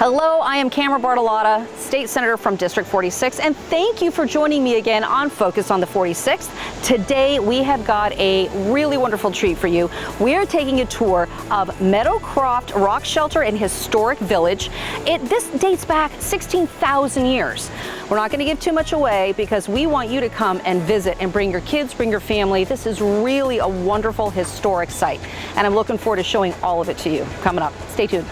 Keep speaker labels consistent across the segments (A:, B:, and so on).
A: Hello, I am Camera Bartolotta, State Senator from District 46, and thank you for joining me again on Focus on the 46th. Today we have got a really wonderful treat for you. We are taking a tour of Meadowcroft Rockshelter and Historic Village. This dates back 16,000 years. We're not going to give too much away because we want you to come and visit and bring your kids, bring your family. This is really a wonderful historic site, and I'm looking forward to showing all of it to you coming up. Stay tuned.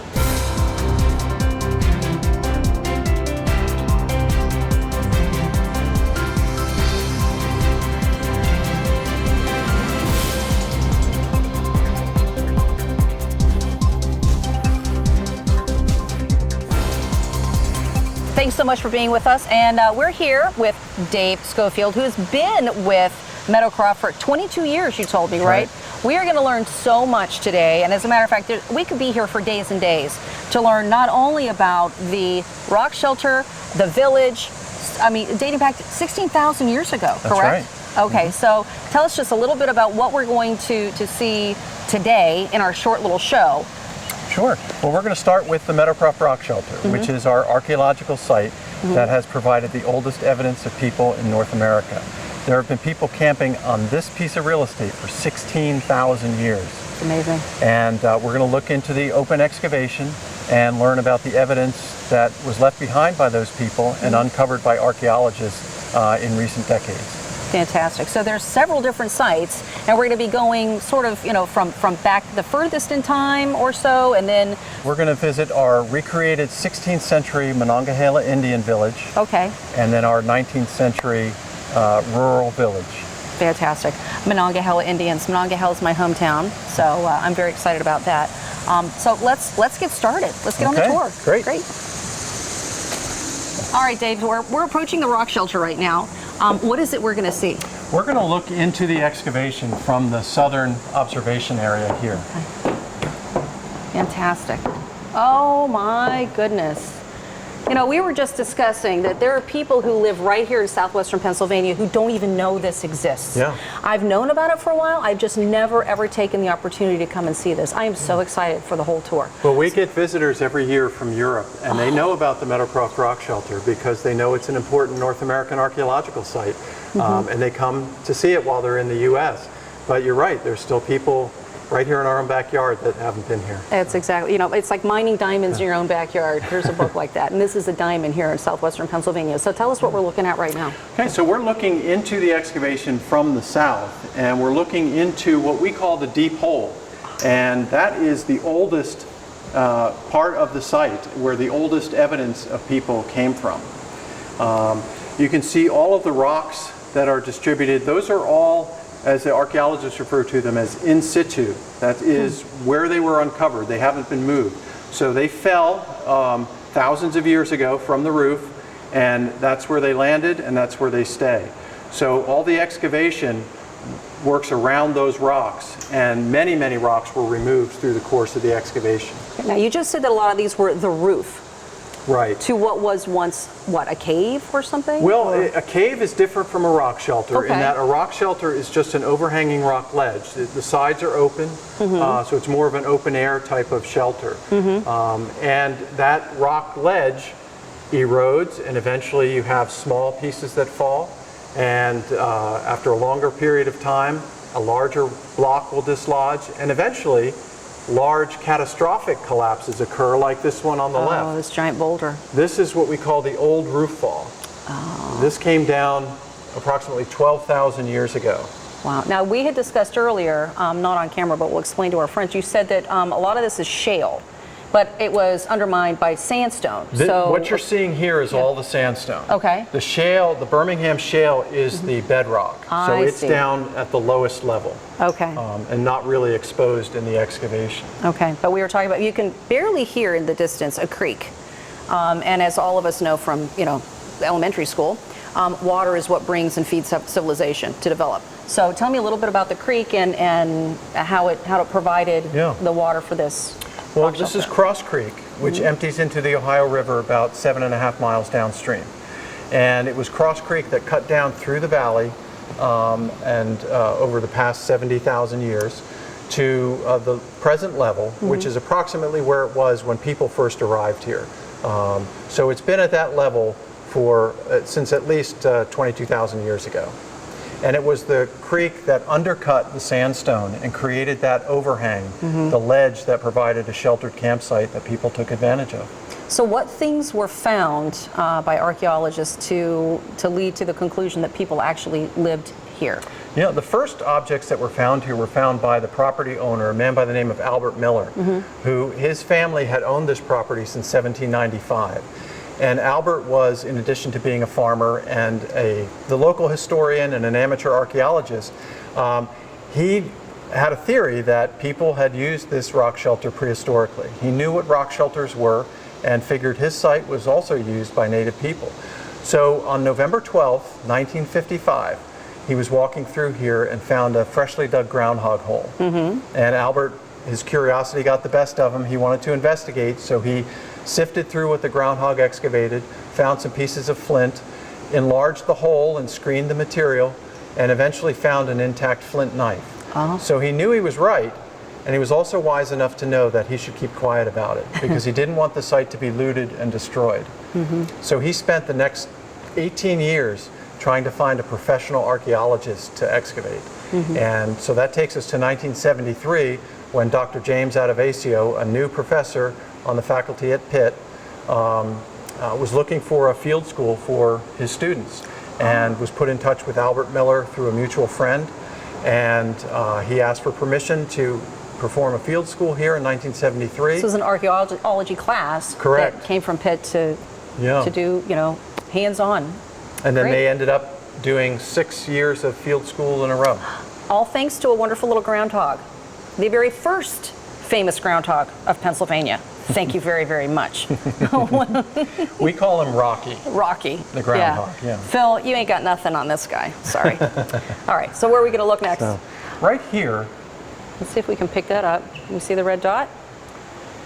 A: Thanks so much for being with us, and we're here with Dave Schofield, who's been with Meadowcroft for 22 years, you told me, right? We are going to learn so much today, and as a matter of fact, we could be here for days and days to learn not only about the rock shelter, the village, I mean, dating back to 16,000 years ago, correct?
B: That's right.
A: Okay, so tell us just a little bit about what we're going to see today in our short little show.
B: Sure. Well, we're going to start with the Meadowcroft Rockshelter, which is our archaeological site that has provided the oldest evidence of people in North America. There have been people camping on this piece of real estate for 16,000 years.
A: It's amazing.
B: And we're going to look into the open excavation and learn about the evidence that was left behind by those people and uncovered by archaeologists in recent decades.
A: Fantastic. So there's several different sites, and we're going to be going sort of, you know, from back the furthest in time or so, and then
B: we're going to visit our recreated 16th century Monongahela Indian village.
A: Okay. And
B: then our 19th century rural village.
A: Fantastic. Monongahela Indians. Monongahela is my hometown, so I'm very excited about that. So let's get started. Let's get on the tour.
B: Great.
A: All right, Dave. We're approaching the rock shelter right now. What is it we're going to see?
B: We're going to look into the excavation from the southern observation area here.
A: Okay. Fantastic. Oh my goodness. You know, we were just discussing that there are people who live right here in southwestern Pennsylvania who don't even know this exists.
B: Yeah.
A: I've known about it for a while. I've just never ever taken the opportunity to come and see this. I am so excited for the whole tour.
B: Well, we get visitors every year from Europe, and they know about the Meadowcroft Rockshelter because they know it's an important North American archaeological site, and they come to see it while they're in the U.S. But you're right, there's still people right here in our own backyard that haven't been here.
A: It's exactly, you know, it's like mining diamonds in your own backyard. There's a book like that, and this is a diamond here in southwestern Pennsylvania. So tell us what we're looking at right now.
B: Okay, so we're looking into the excavation from the south, and we're looking into what we call the deep hole, and that is the oldest part of the site where the oldest evidence of people came from. You can see all of the rocks that are distributed. Those are all, as the archaeologists refer to them, as in situ. That is where they were uncovered. They haven't been moved. So they fell thousands of years ago from the roof, and that's where they landed, and that's where they stay. So all the excavation works around those rocks, and many, many rocks were removed through the course of the excavation.
A: Now, you just said that a lot of these were the roof.
B: Right.
A: To what was once, what, a cave or something?
B: Well, a cave is different from a rock shelter in
A: Okay.
B: that a rock shelter is just an overhanging rock ledge. The sides are open, so it's more of an open air type of shelter. And that rock ledge erodes, and eventually you have small pieces that fall. And after a longer period of time, a larger block will dislodge, and eventually large catastrophic collapses occur, like this one on the left.
A: Oh, this giant boulder.
B: This is what we call the old roof fall.
A: Oh.
B: This came down approximately 12,000 years ago.
A: Wow. Now, we had discussed earlier, not on camera, but we'll explain to our friends, you said that a lot of this is shale, but it was undermined by sandstone. So
B: what you're seeing here is all the sandstone.
A: Okay.
B: The shale, the Birmingham Shale, is the bedrock. So it's down at the lowest level.
A: Okay.
B: And not really exposed in the excavation.
A: Okay. But we were talking about, you can barely hear in the distance a creek. And as all of us know from, you know, elementary school, water is what brings and feeds up civilization to develop. So tell me a little bit about the creek and how it provided the water for this.
B: Well, this is Cross Creek, which empties into the Ohio River about 7.5 miles downstream. And it was Cross Creek that cut down through the valley over the past 70,000 years to the present level, which is approximately where it was when people first arrived here. So it's been at that level for since at least 22,000 years ago. And it was the creek that undercut the sandstone and created that overhang, the ledge that provided a sheltered campsite that people took advantage of.
A: So what things were found by archaeologists to lead to the conclusion that people actually lived here?
B: You know, the first objects that were found here were found by the property owner, a man by the name of Albert Miller, who his family had owned this property since 1795. And Albert was, in addition to being a farmer and the local historian and an amateur archaeologist, he had a theory that people had used this rock shelter prehistorically. He knew what rock shelters were and figured his site was also used by native people. So on November 12th, 1955, he was walking through here and found a freshly dug groundhog hole. And Albert, his curiosity got the best of him. He wanted to investigate, so he sifted through what the groundhog excavated, found some pieces of flint, enlarged the hole and screened the material, and eventually found an intact flint knife. So he knew he was right, and he was also wise enough to know that he should keep quiet about it because he didn't want the site to be looted and destroyed. So he spent the next 18 years trying to find a professional archaeologist to excavate. And so that takes us to 1973 when Dr. James Adovasio, a new professor on the faculty at Pitt, was looking for a field school for his students and was put in touch with Albert Miller through a mutual friend. And he asked for permission to perform a field school here in 1973.
A: This was an archaeology class that came from Pitt to do, you know, hands-on.
B: And then they ended up doing 6 years of field school in a row.
A: All thanks to a wonderful little groundhog. The very first famous groundhog of Pennsylvania. Thank you very, very much.
B: We call him Rocky.
A: Rocky.
B: The groundhog, yeah.
A: Phil, you ain't got nothing on this guy. Sorry. All right, so where are we going to look next?
B: So, right here.
A: Let's see if we can pick that up. Can you see the red dot?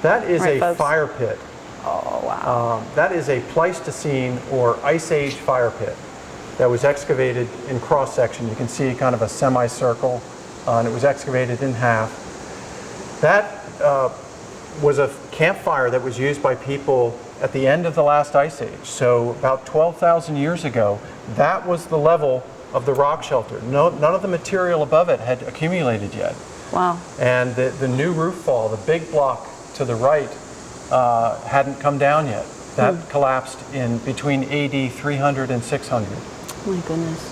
B: That is
A: right,
B: a
A: folks.
B: fire pit.
A: Oh, wow.
B: That is a Pleistocene or Ice Age fire pit that was excavated in cross-section. You can see kind of a semicircle, and it was excavated in half. That was a campfire that was used by people at the end of the last ice age. So about 12,000 years ago, that was the level of the rock shelter. None of the material above it had accumulated yet.
A: Wow.
B: And the new roof fall, the big block to the right, hadn't come down yet. That collapsed in between AD 300 and 600.
A: Oh my goodness.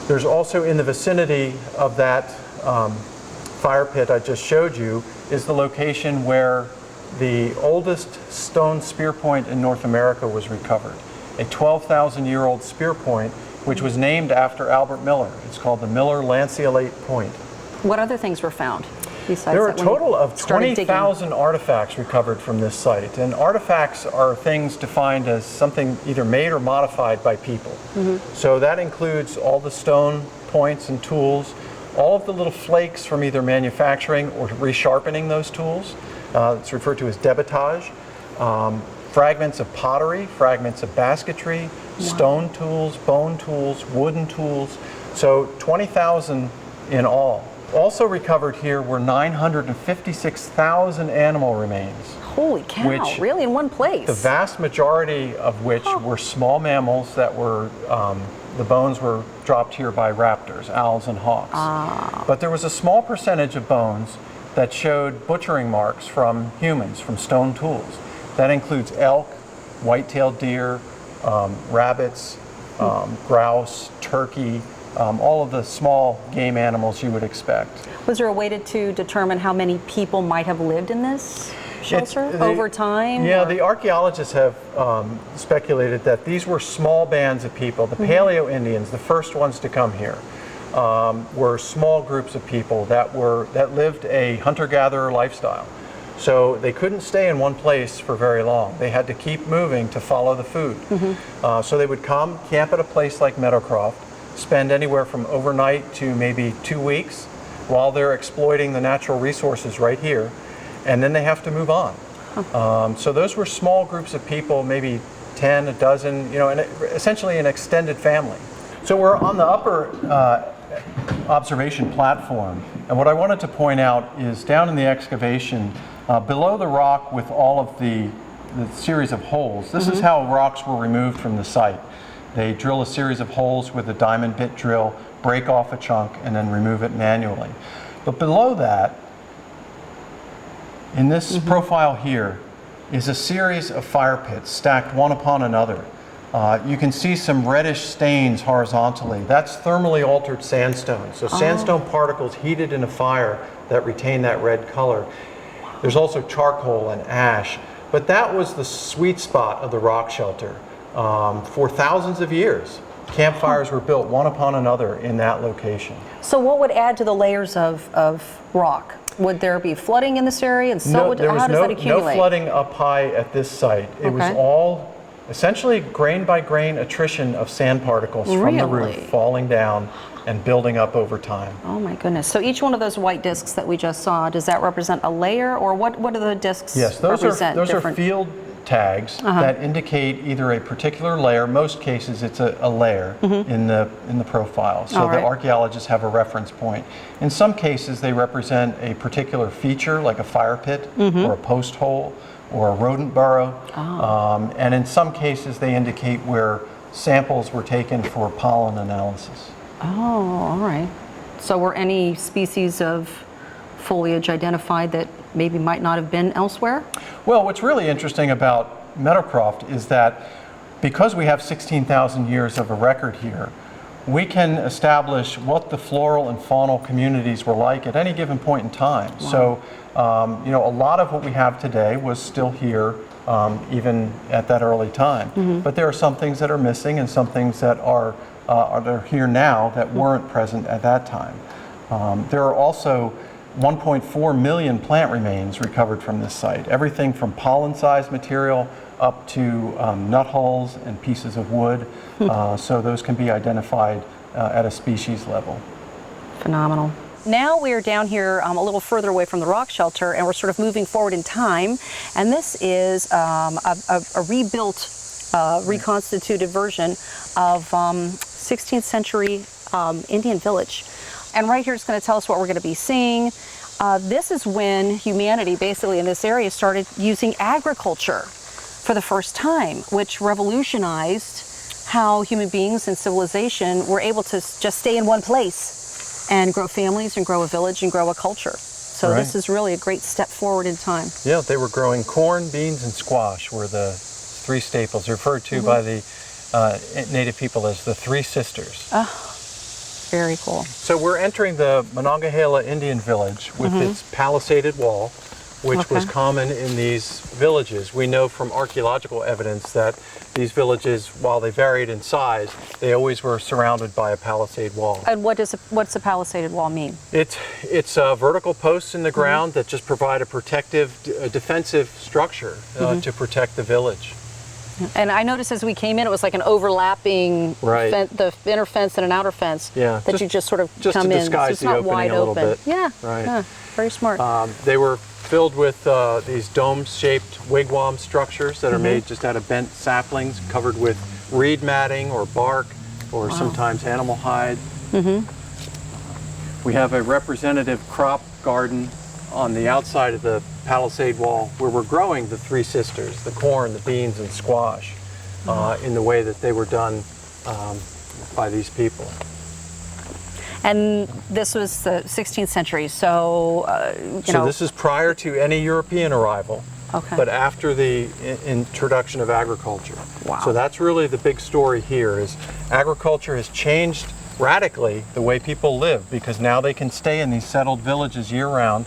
B: There's also in the vicinity of that fire pit I just showed you is the location where the oldest stone spear point in North America was recovered. A 12,000-year-old spear point, which was named after Albert Miller. It's called the Miller Lanceolate Point.
A: What other things were found?
B: There are a total of 20,000 artifacts recovered from this site. And artifacts are things defined as something either made or modified by people. So that includes all the stone points and tools, all of the little flakes from either manufacturing or resharpening those tools. It's referred to as debitage. Fragments of pottery, fragments of basketry, stone tools, bone tools, wooden tools. So 20,000 in all. Also recovered here were 956,000 animal remains.
A: Holy cow, really, in one place?
B: The vast majority of which were small mammals that were, the bones were dropped here by raptors, owls and hawks. But there was a small percentage of bones that showed butchering marks from humans, from stone tools. That includes elk, white-tailed deer, rabbits, grouse, turkey, all of the small game animals you would expect.
A: Was there a way to determine how many people might have lived in this shelter over time?
B: Yeah, the archaeologists have speculated that these were small bands of people. The Paleo Indians, the first ones to come here, were small groups of people that lived a hunter-gatherer lifestyle. So they couldn't stay in one place for very long. They had to keep moving to follow the food. So they would come, camp at a place like Meadowcroft, spend anywhere from overnight to maybe 2 weeks while they're exploiting the natural resources right here, and then they have to move on. So those were small groups of people, maybe 10, a dozen, you know, and essentially an extended family. So we're on the upper observation platform, and what I wanted to point out is down in the excavation, below the rock with all of the the series of holes. This is how rocks were removed from the site. They drill a series of holes with a diamond bit drill, break off a chunk, and then remove it manually. But below that, in this profile here, is a series of fire pits stacked one upon another. You can see some reddish stains horizontally. That's thermally altered sandstone. So sandstone particles heated in a fire that retain that red color. There's also charcoal and ash. But that was the sweet spot of the rock shelter. For thousands of years, campfires were built one upon another in that location.
A: So what would add to the layers of rock? Would there be flooding in this area? And so
B: No, there was
A: how does that accumulate?
B: no flooding up high at this site. It was all essentially grain by grain attrition of sand particles from the roof falling down and building up over time.
A: Oh my goodness. So each one of those white discs that we just saw, does that represent a layer, or what do the discs represent?
B: Those are field tags that indicate either a particular layer. Most cases it's a layer in the profile. So the archaeologists have a reference point. In some cases they represent a particular feature, like a fire pit or a post hole or a rodent burrow. And in some cases they indicate where samples were taken for pollen analysis.
A: Oh, all right. So were any species of foliage identified that maybe might not have been elsewhere?
B: Well, what's really interesting about Meadowcroft is that because we have 16,000 years of a record here, we can establish what the floral and faunal communities were like at any given point in time. Wow. So, a lot of what we have today was still here even at that early time. But there are some things that are missing and some things that are here now that weren't present at that time. There are also 1.4 million plant remains recovered from this site. Everything from pollen-sized material up to nut hulls and pieces of wood. So those can be identified at a species level. Phenomenal.
A: Now we are down here a little further away from the rock shelter, and we're sort of moving forward in time. And this is a rebuilt, reconstituted version of 16th century Indian village. And right here it's going to tell us what we're going to be seeing. This is when humanity basically in this area started using agriculture for the first time, which revolutionized how human beings and civilization were able to just stay in one place and grow families and grow a village and grow a culture. So this is really a great step forward in time.
B: Yeah, they were growing corn, beans, and squash were the three staples, referred to by the native people as the Three Sisters.
A: Very cool.
B: So we're entering the Monongahela Indian village with its palisaded wall, which was common in these villages. We know from archaeological evidence that these villages, while they varied in size, they always were surrounded by a palisade wall.
A: And what's a palisaded wall mean?
B: It's vertical posts in the ground that just provide a protective, defensive structure to protect the village.
A: And I noticed as we came in, it was like an overlapping the inner fence and an outer fence that you just sort of come in. So it's not wide open. Yeah, very smart.
B: They were filled with these dome-shaped wigwam structures that are made just out of bent saplings, covered with reed matting or bark, or sometimes animal hide. We have a representative crop garden on the outside of the palisade wall where we're growing the Three Sisters, the corn, the beans, and squash in the way that they were done by these people.
A: And this was the 16th century, so,
B: So this is prior to any European arrival, but after the introduction of agriculture.
A: Wow.
B: So that's really the big story here, is agriculture has changed radically the way people live, because now they can stay in these settled villages year-round.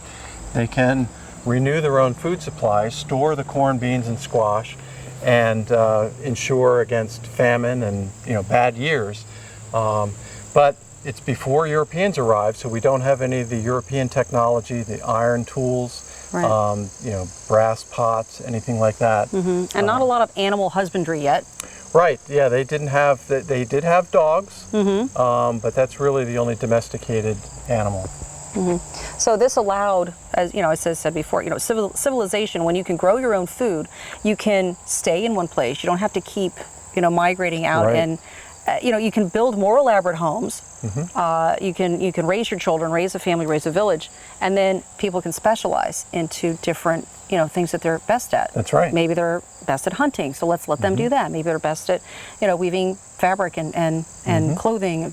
B: They can renew their own food supply, store the corn, beans, and squash, and ensure against famine and bad years. But it's before Europeans arrived, so we don't have any of the European technology, the iron tools, brass pots, anything like that.
A: And not a lot of animal husbandry yet.
B: Right. Yeah, they didn't have. They did have dogs, but that's really the only domesticated animal.
A: So this allowed, as I said before, civilization. When you can grow your own food, you can stay in one place. You don't have to keep, migrating out you know, you can build more elaborate homes. You can raise your children, raise a family, raise a village, and then people can specialize into different, you know, things that they're best at.
B: That's right.
A: Maybe they're best at hunting, so let's let them do that. Maybe they're best at, you know, weaving fabric and clothing.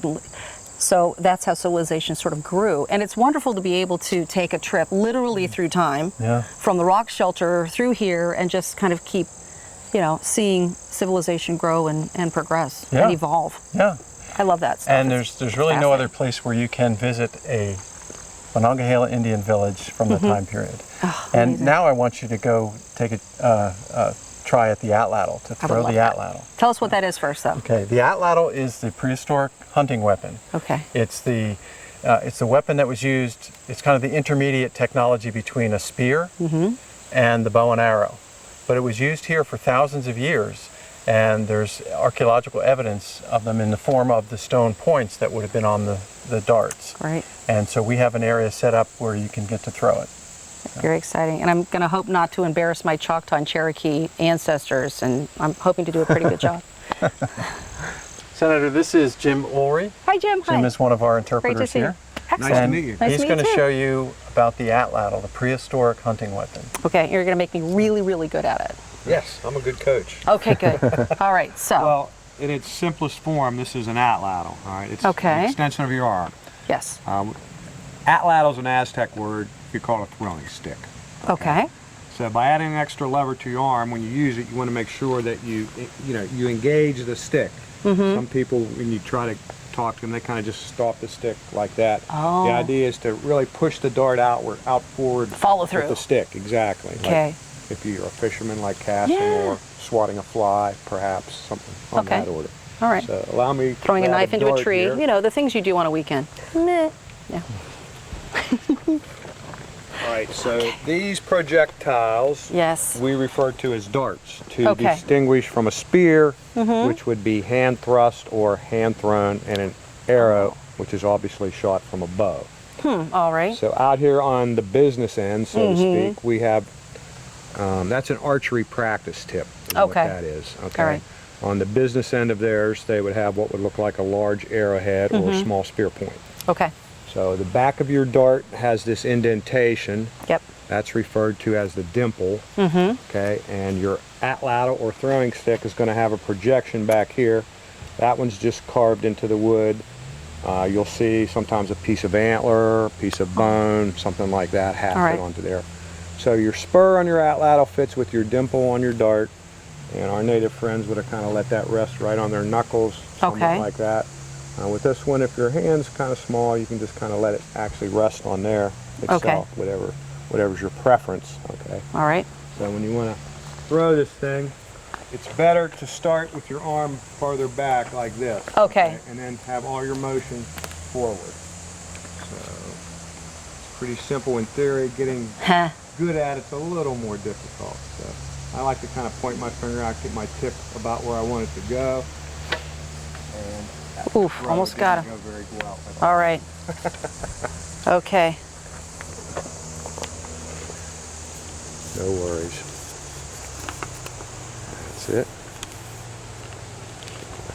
A: So that's how civilization sort of grew. And it's wonderful to be able to take a trip literally through time, from the rock shelter through here, and just kind of keep, you know, seeing civilization grow and progress and evolve.
B: Yeah.
A: I love that stuff.
B: And there's really no other place where you can visit a Monongahela Indian village from the time period.
A: Oh,
B: and
A: amazing.
B: now I want you to go take a try at the atlatl, to throw the atlatl.
A: Tell us what that is first, though.
B: Okay, the atlatl is the prehistoric hunting weapon.
A: Okay.
B: It's the weapon that was used. It's kind of the intermediate technology between a spear and the bow and arrow. But it was used here for thousands of years, and there's archaeological evidence of them in the form of the stone points that would have been on the darts.
A: Right.
B: And so we have an area set up where you can get to throw it.
A: Very exciting. And I'm going to hope not to embarrass my Choctaw and Cherokee ancestors, and I'm hoping to do a pretty good job.
B: Senator, this is Jim Ulrey.
A: Hi, Jim.
B: Jim
A: Hi.
B: is one of our
A: Great to
B: interpreters
A: see you.
B: here.
A: Excellent.
C: Nice to meet you.
A: Nice
B: He's
A: to meet
B: going to
A: you, too.
B: show you about the atlatl, the prehistoric hunting weapon.
A: Okay, you're going to make me really, really good at it.
C: Yes, I'm a good coach.
A: Okay, good. All right, so.
C: Well, in its simplest form, this is an atlatl. All right, it's
A: Okay.
C: an extension of your arm.
A: Yes.
C: Atlatl is an Aztec word. You call it a throwing stick.
A: Okay.
C: So by adding an extra lever to your arm, when you use it, you want to make sure that you engage the stick. Some people, when you try to talk to them, they kind of just stop the stick like that.
A: Oh.
C: The idea is to really push the dart out forward.
A: Follow through.
C: With the stick, exactly.
A: Okay.
C: Like if you're a fisherman, like casting
A: Yeah.
C: or swatting a fly, perhaps, something on that order.
A: All right.
C: So allow me to
A: Throwing a
C: grab
A: knife into a
C: dart
A: tree,
C: here.
A: you know, the things you do on a weekend. Meh. Yeah.
C: All right, so these projectiles
A: Yes.
C: we refer to as darts to
A: Okay.
C: distinguish from a spear, which would be hand thrust or hand thrown, and an arrow, which is obviously shot from a bow.
A: All right.
C: So out here on the business end, so to speak, we have, that's an archery practice tip, is what
A: Okay.
C: that is. Okay.
A: All right.
C: On the business end of theirs, they would have what would look like a large arrowhead or a small spear point.
A: Okay.
C: So the back of your dart has this indentation.
A: Yep.
C: That's referred to as the dimple. Okay, and your atlatl or throwing stick is going to have a projection back here. That one's just carved into the wood. You'll see sometimes a piece of antler, a piece of bone, something like that hafted onto there. So your spur on your atlatl fits with your dimple on your dart, and our native friends would have kind of let that rest right on their knuckles, something like that. With this one, if your hand's kind of small, you can just kind of let it actually rest on there itself, whatever's your preference. Okay.
A: All right.
C: So when you want to throw this thing, it's better to start with your arm farther back like this.
A: Okay.
C: And then have all your motion forward. So it's pretty simple in theory. Getting good at it's a little more difficult. So I like to kind of point my finger out, get my tip about where I want it to go. And
A: Oof, almost got him.
C: go very well.
A: All right. Okay.
C: No worries. That's it.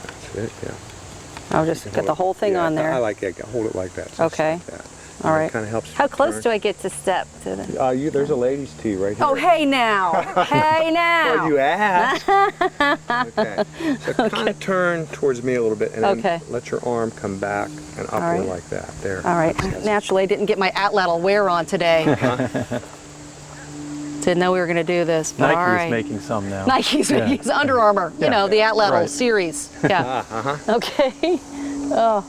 C: That's it, yeah.
A: I'll just get the whole thing on there.
C: I like it. Hold it like that. Just
A: Okay.
C: like that.
A: All right.
C: Kind of helps.
A: How close do I get to step to the...
C: There's a ladies' tee right here.
A: Oh, hey now. Hey now.
C: Well, you asked. Okay. So kind of turn towards me a little bit, and then let your arm come back and upward like that. There.
A: All right. Naturally, I didn't get my atlatl wear on today. Didn't know we were going to do this, but all right.
B: Nike's making some now.
A: Nike's making some Under Armour. You know, the atlatl series. Yeah. Okay. Oh.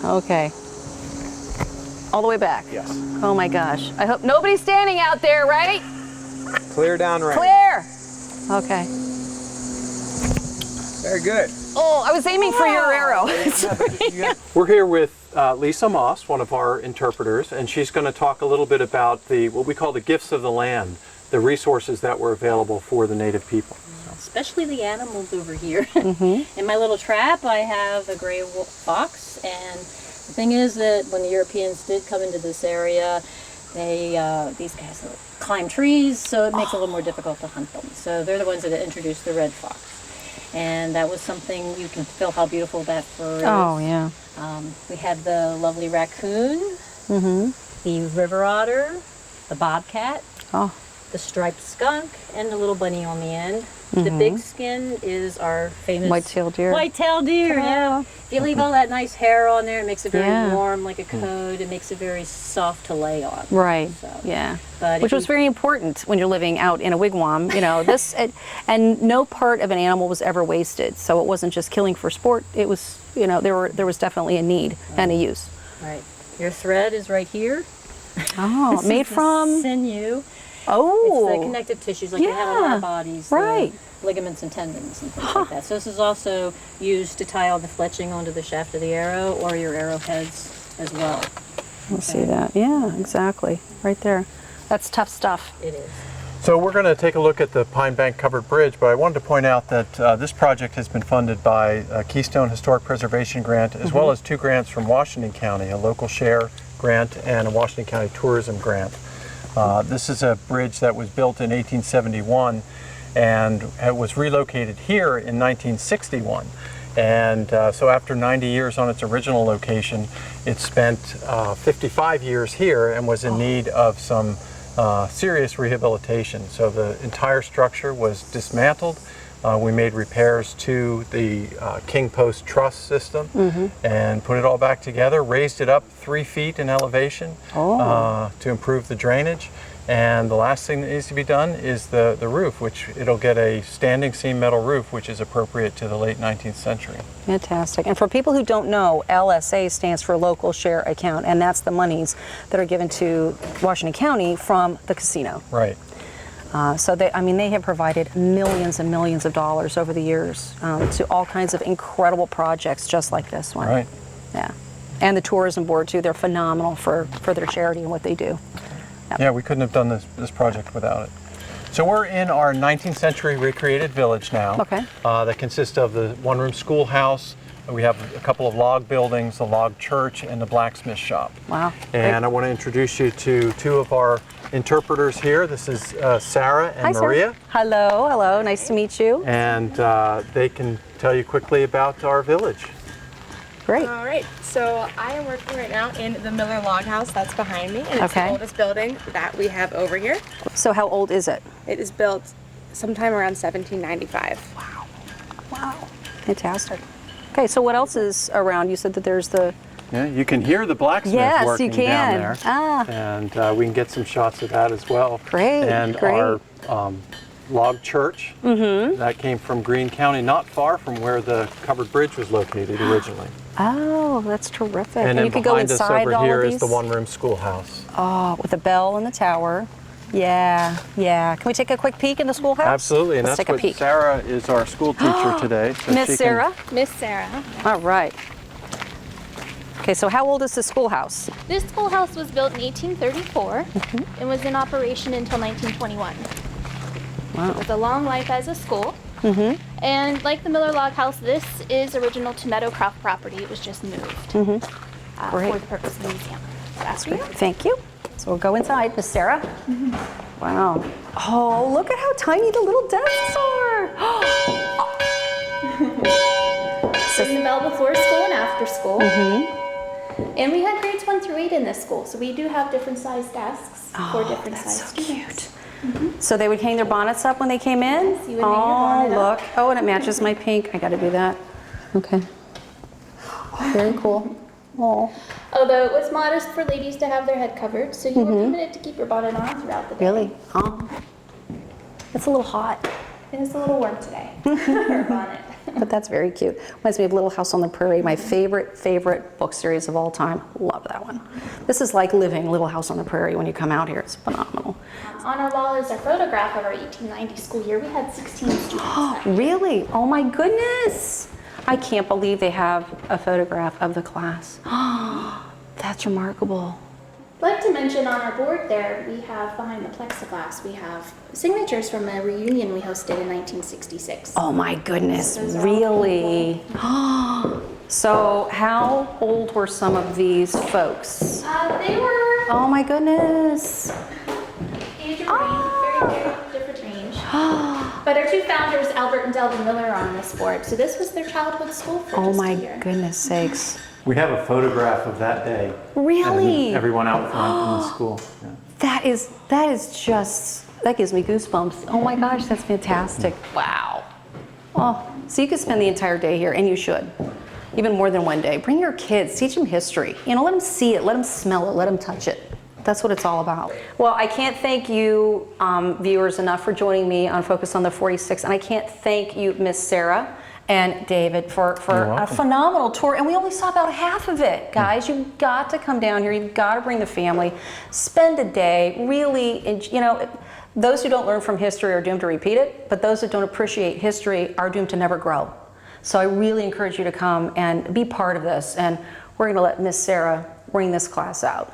A: Okay. All the way back.
C: Yes.
A: Oh my gosh. I hope nobody's standing out there, right?
C: Clear down range.
A: Clear. Okay.
C: Very good.
A: Oh, I was aiming for your arrow.
B: We're here with Lisa Moss, one of our interpreters, and she's going to talk a little bit about what we call the gifts of the land, the resources that were available for the native people.
D: Especially the animals over here. In my little trap, I have a gray fox, and the thing is that when the Europeans did come into this area, these guys climb trees, so it makes it a little more difficult to hunt them. So they're the ones that introduced the red fox. And that was something, you can feel how beautiful that fur is.
A: Oh, yeah.
D: We have the lovely raccoon, the river otter, the bobcat,
A: Oh,
D: the striped skunk, and the little bunny on the end. The big skin is our famous
A: white-tailed deer.
D: White-tailed deer, yeah. If you leave all that nice hair on there, it makes it very
A: Yeah.
D: warm, like a coat. It makes it very soft to lay on.
A: Right.
D: So,
A: Yeah.
D: but
A: Which
D: if
A: was
D: you-
A: very important when you're living out in a wigwam. You know, this and no part of an animal was ever wasted. So it wasn't just killing for sport. It was, you know, there was definitely a need and a use.
D: Right. Your thread is right here.
A: Oh,
D: This
A: made
D: is the
A: from
D: sinew.
A: oh,
D: It's the connective tissues like we have on
A: Yeah.
D: our bodies.
A: Right.
D: The ligaments and tendons and things like that. So this is also used to tie all the fletching onto the shaft of the arrow or your arrowheads as well.
A: Let's see that. Yeah, exactly. Right there. That's tough stuff.
D: It is.
B: So we're going to take a look at the Pine Bank Covered Bridge, but I wanted to point out that this project has been funded by a Keystone Historic Preservation Grant, as well as 2 grants from Washington County, a local share grant and a Washington County tourism grant. This is a bridge that was built in 1871 and it was relocated here in 1961. And so after 90 years on its original location, it spent 55 years here and was in need of some serious rehabilitation. So the entire structure was dismantled. We made repairs to the King Post truss system and put it all back together, raised it up 3 feet in elevation to improve the drainage. And the last thing that needs to be done is the roof, which it'll get a standing seam metal roof, which is appropriate to the late 19th century.
A: Fantastic. And for people who don't know, LSA stands for Local Share Account, and that's the monies that are given to Washington County from the casino.
B: Right.
A: So they have provided millions and millions of dollars over the years to all kinds of incredible projects just like this one.
B: Right.
A: Yeah. And the tourism board too, they're phenomenal for their charity and what they do.
B: Yeah, we couldn't have done this project without it. So we're in our 19th century recreated village now.
A: Okay.
B: That consists of the one-room schoolhouse. We have a couple of log buildings, a log church, and the blacksmith shop.
A: Wow.
B: And I want to introduce you to 2 of our interpreters here. This is Sarah and
A: Hi, Sarah.
B: Maria.
A: Hello, hello. Nice to meet you.
B: And they can tell you quickly about our village.
A: Great.
E: All right, so I am working right now in the Miller Log House that's behind me, and it's
A: Okay.
E: the oldest building that we have over here.
A: So how old is it?
E: It is built sometime around 1795.
A: Wow. Fantastic. Okay, so what else is around? You said that there's the...
B: Yeah, you can hear the blacksmith
A: Yes,
B: working
A: you can.
B: down there.
A: Ah.
B: And we can get some shots of that as well.
A: Great,
B: And
A: great.
B: our log church, that came from Greene County, not far from where the covered bridge was located originally.
A: Oh, that's terrific.
B: And then
A: you could go
B: behind us
A: inside
B: over
A: all
B: here
A: of
B: is
A: these?
B: the one-room schoolhouse.
A: Oh, with the bell and the tower. Yeah, yeah. Can we take a quick peek in the schoolhouse?
B: Absolutely, and
A: Let's
B: that's
A: take a
B: what
A: peek.
B: Sarah is our school teacher today. So
A: Miss
B: she can-
A: Sarah?
F: Miss Sarah.
A: All right. Okay, so how old is the schoolhouse?
F: This schoolhouse was built in 1834 and was in operation until 1921.
A: Wow.
F: With a long life as a school. And like the Miller Log House, this is original to Meadowcroft property. It was just moved
A: Great.
F: for the purpose of the museum. So after you.
A: Thank you. So we'll go inside, Miss Sarah. Wow. Oh, look at how tiny the little desks are.
F: So in the bell before school and after school. And we had grades 1 through 8 in this school, so we do have different size desks for different
A: That's
F: size
A: so
F: students.
A: cute. So they would hang their bonnets up when they came in?
F: Yes, you would hang your bonnet
A: Oh,
F: up.
A: look. Oh, and it matches my pink. I got to do that. Okay. Very cool. Oh,
F: Although it was modest for ladies to have their head covered, so you were permitted to keep your bonnet on throughout the day.
A: really? Oh. It's a little hot,
F: It is a little warm today for a bonnet.
A: but that's very cute. Reminds me of Little House on the Prairie, my favorite book series of all time. Love that one. This is like living Little House on the Prairie when you come out here. It's phenomenal.
F: On our wall is our photograph of our 1890 school year. We had 16 students. that year.
A: Really? Oh my goodness. I can't believe they have a photograph of the class. That's remarkable.
F: I'd like to mention on our board there, we have behind the plexiglass, we have signatures from a reunion we hosted in 1966.
A: Oh my goodness,
F: Those are all
A: really? So how old were some of these folks?
F: They were
A: Oh my goodness.
F: age range, very different range. But our two founders, Albert and Delvin Miller, are on this board. So this was their childhood school for
A: Oh
F: just
A: my
F: a year.
A: goodness sakes.
B: We have a photograph of that day.
A: Really?
B: And everyone out front in the school. Yeah.
A: That is just, that gives me goosebumps. Oh my gosh, that's fantastic. Wow. Oh, so you could spend the entire day here, and you should. Even more than one day. Bring your kids, teach them history. You know, let them see it, let them smell it, let them touch it. That's what it's all about. Well, I can't thank you, viewers, enough for joining me on Focus on the 46, and I can't thank you, Miss Sarah and David, for a phenomenal tour. And we only saw about half of it, guys. You've got to come down here. You've got to bring the family. Spend a day. Really, you know, those who don't learn from history are doomed to repeat it, but those that don't appreciate history are doomed to never grow. So I really encourage you to come and be part of this. And we're going to let Miss Sarah bring this class out.